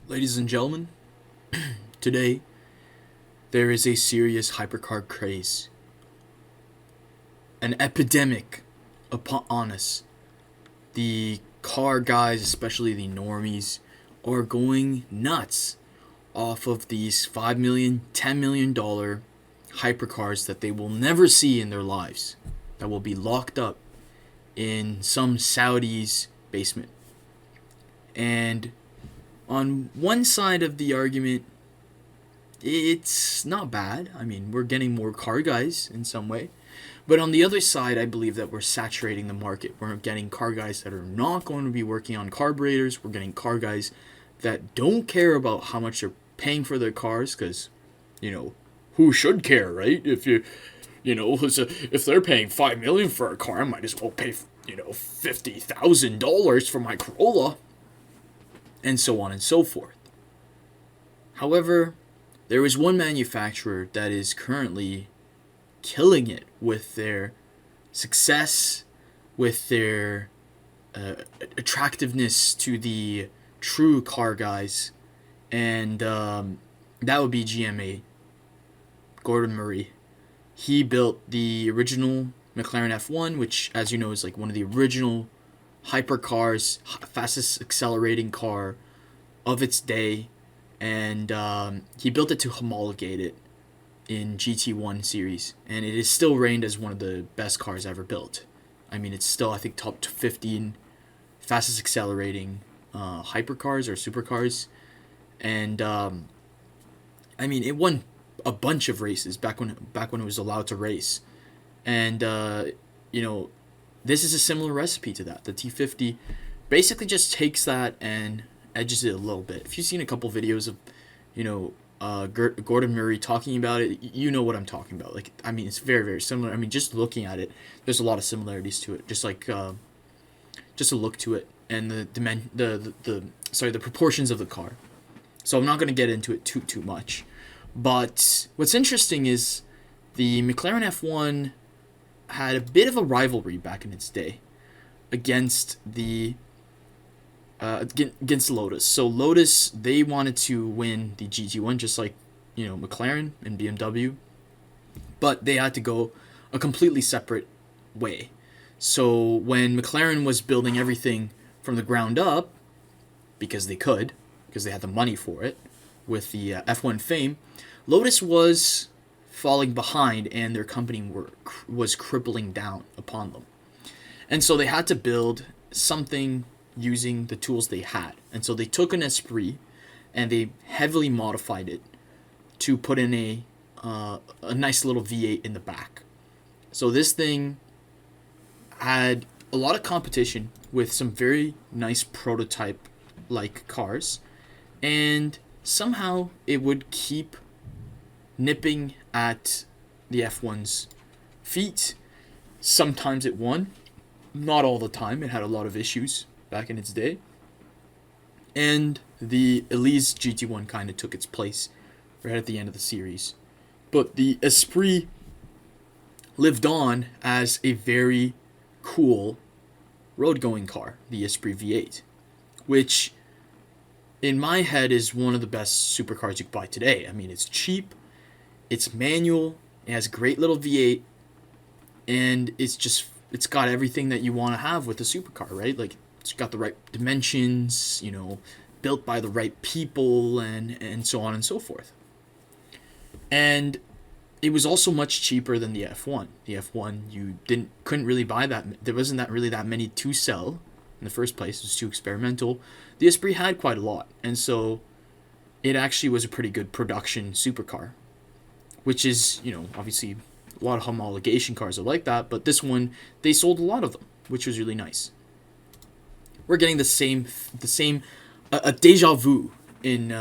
Ladies and gentlemen, today there is a serious hypercar craze, an epidemic upon us. The car guys, especially the normies, are going nuts off of these $5 million, $10 million hypercars that they will never see in their lives, that will be locked up in some Saudi's basement. And on one side of the argument, it's not bad. I mean, we're getting more car guys in some way. But on the other side, I believe that we're saturating the market. We're getting car guys that are not going to be working on carburetors. We're getting car guys that don't care about how much they're paying for their cars because, who should care, right? If they're paying $5 million for a car, I might as well pay, $50,000 for my Corolla, and so on and so forth. However, there is one manufacturer that is currently killing it with their success, with their attractiveness to the true car guys, and that would be GMA. Gordon Murray. He built the original McLaren F1, which, as you know, is like one of the original hypercars, fastest accelerating car of its day, and he built it to homologate it in GT1 series, and it is still ranked as one of the best cars ever built. I mean, it's still, I think, top 15 fastest accelerating hypercars or supercars, and I mean, it won a bunch of races back when it was allowed to race, and this is a similar recipe to that. The T.50 basically just takes that and edges it a little bit. If you've seen a couple videos of, Gordon Murray talking about it, you know what I'm talking about. Like, I mean, it's very, very similar. I mean, just looking at it, there's a lot of similarities to it. Just like, just a look to it and the proportions of the car. So I'm not going to get into it too much. But what's interesting is the McLaren F1 had a bit of a rivalry back in its day against Lotus. So Lotus, they wanted to win the GT1 just like, McLaren and BMW, but they had to go a completely separate way. So when McLaren was building everything from the ground up, because they had the money for it with the F1 fame, Lotus was falling behind and their company was crippling down upon them. And so they had to build something using the tools they had. And so they took an Esprit and they heavily modified it to put in a nice little V8 in the back. So this thing had a lot of competition with some very nice prototype-like cars, and somehow it would keep nipping at the F1's feet. Sometimes it won, not all the time. It had a lot of issues back in its day, and the Elise GT1 kind of took its place right at the end of the series. But the Esprit lived on as a very cool road-going car, the Esprit V8, which in my head is one of the best supercars you can buy today. I mean, it's cheap, it's manual, it has a great little V8, and it's got everything that you want to have with a supercar, right? Like, it's got the right dimensions, built by the right people, and so on and so forth. And it was also much cheaper than the F1. The F1, you couldn't really buy that. There wasn't really that many to sell in the first place. It was too experimental. The Esprit had quite a lot, and so it actually was a pretty good production supercar, which is, obviously a lot of homologation cars are like that, but this one, they sold a lot of them, which was really nice. We're getting the same a deja vu in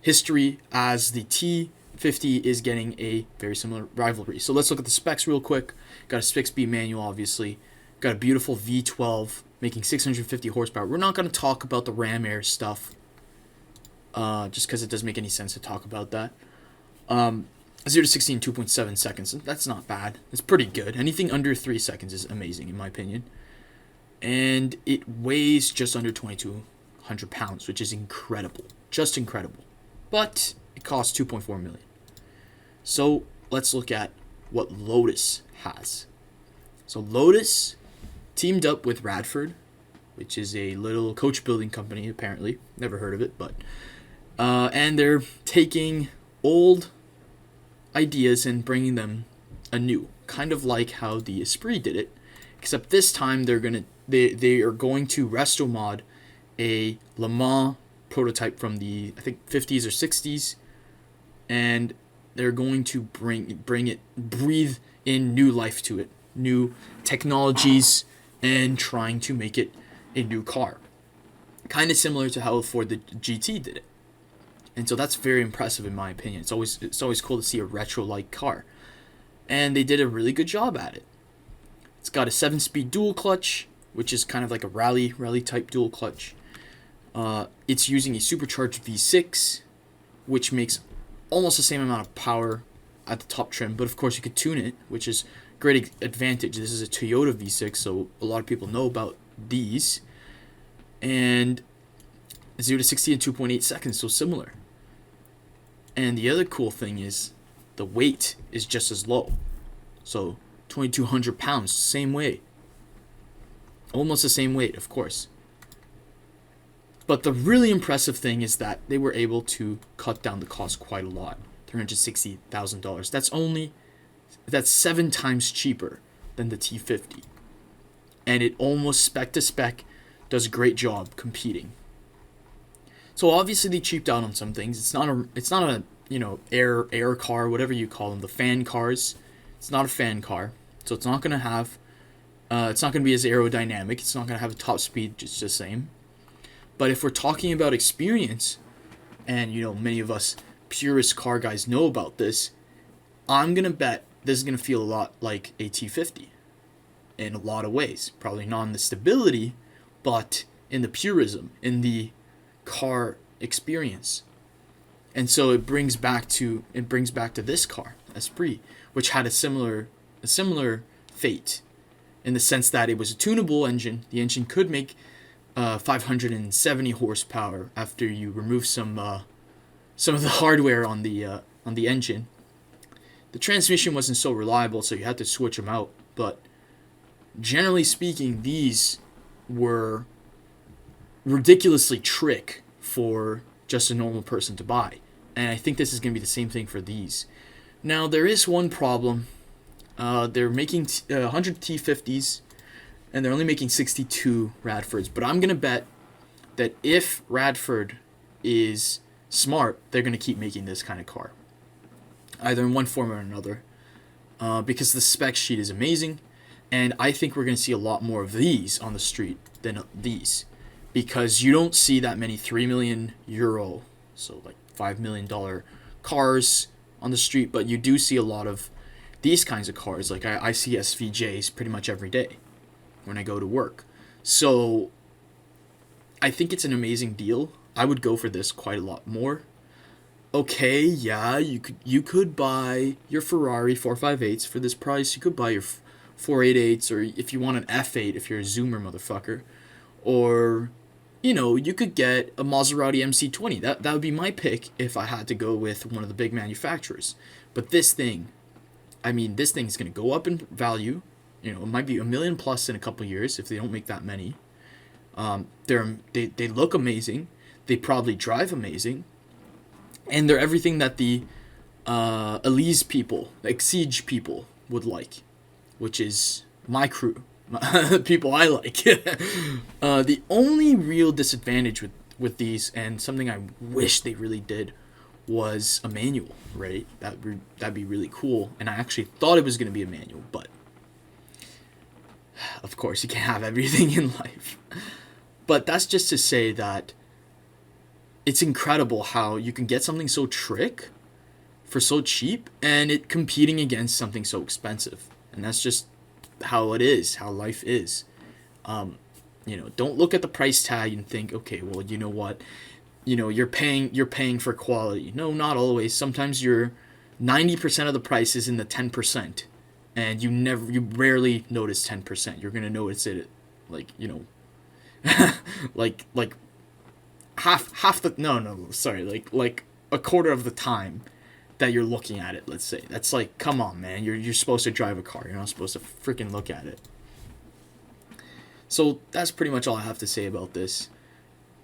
history as the T.50 is getting a very similar rivalry. So let's look at the specs real quick. Got a 6-speed manual, obviously. Got a beautiful V12 making 650 horsepower. We're not going to talk about the Ram Air stuff, just because it doesn't make any sense to talk about that. 0 to 60 in 2.7 seconds. That's not bad. It's pretty good. Anything under 3 seconds is amazing, in my opinion. And it weighs just under 2,200 pounds, which is incredible. just incredible. But it costs 2.4 million. So let's look at what Lotus has. So Lotus teamed up with Radford, which is a little coach building company, apparently. Never heard of it, but and they're taking old ideas and bringing them anew, kind of like how the Esprit did it, except this time they are going to resto mod a Le Mans prototype from the, I think, 50s or 60s, and they're going to breathe in new life to it, new technologies, and trying to make it a new car. Kind of similar to how Ford the GT did it. And so that's very impressive in my opinion. It's always cool to see a retro-like car. And they did a really good job at it. It's got a 7-speed dual clutch, which is kind of like a rally type dual clutch. It's using a supercharged V6, which makes almost the same amount of power at the top trim, but of course you could tune it, which is a great advantage. This is a Toyota V6, so a lot of people know about these. And 0 to 60 in 2.8 seconds, so similar. And the other cool thing is the weight is just as low. So 2,200 pounds, same weight. Almost the same weight, of course. But the really impressive thing is that they were able to cut down the cost quite a lot. $360,000. That's 7 times cheaper than the T.50. And it almost spec to spec does a great job competing. So obviously they cheaped out on some things. It's not a air car, whatever you call them, the fan cars. It's not a fan car, so it's not gonna have it's not gonna be as aerodynamic. It's not gonna have a top speed just the same. But if we're talking about experience, and many of us purist car guys know about this, I'm gonna bet this is gonna feel a lot like a T50 in a lot of ways. Probably not in the stability, but in the purism, in the car experience. And so it brings back to this car, Esprit, which had a similar fate, in the sense that it was a tunable engine. The engine could make 570 horsepower after you remove some of the hardware on the engine. The transmission wasn't so reliable, so you had to switch them out. But generally speaking, these were ridiculously trick for just a normal person to buy. And I think this is going to be the same thing for these. Now, there is one problem. They're making 100 T50s, and they're only making 62 Radfords. But I'm going to bet that if Radford is smart, they're going to keep making this kind of car, either in one form or another, because the spec sheet is amazing. And I think we're going to see a lot more of these on the street than these, because you don't see that many 3 million euro, so like $5 million cars on the street, but you do see a lot of these kinds of cars. Like I see SVJs pretty much every day when I go to work. So I think it's an amazing deal. I would go for this quite a lot more. Okay, yeah, you could buy your Ferrari 458s for this price. You could buy your 488s, or if you want an F8, if you're a Zoomer motherfucker, or you could get a Maserati MC20. That would be my pick if I had to go with one of the big manufacturers. But this thing is going to go up in value. It might be $1 million plus in a couple years if they don't make that many. They look amazing. They probably drive amazing. And they're everything that the Elise people, like Siege people, would like, which is my crew, the people I like. The only real disadvantage with these, and something I wish they really did, was a manual, right? That'd be really cool. And I actually thought it was going to be a manual, but of course you can't have everything in life. But that's just to say that it's incredible how you can get something so trick for so cheap, and it competing against something so expensive. And that's just how it is, how life is. Don't look at the price tag and think, okay, well, you know what? You're paying for quality. No, not always. Sometimes you're 90% of the price is in the 10%, and you rarely notice 10%. You're gonna notice it, like half the no sorry like a quarter of the time that you're looking at it. Let's say that's like, come on, man. You're supposed to drive a car. You're not supposed to freaking look at it. So that's pretty much all I have to say about this,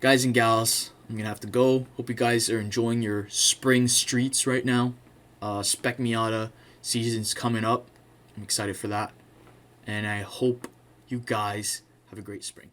guys and gals. I'm gonna have to go. Hope you guys are enjoying your spring streets right now. Spec Miata season's coming up. I'm excited for that, and I hope you guys have a great spring.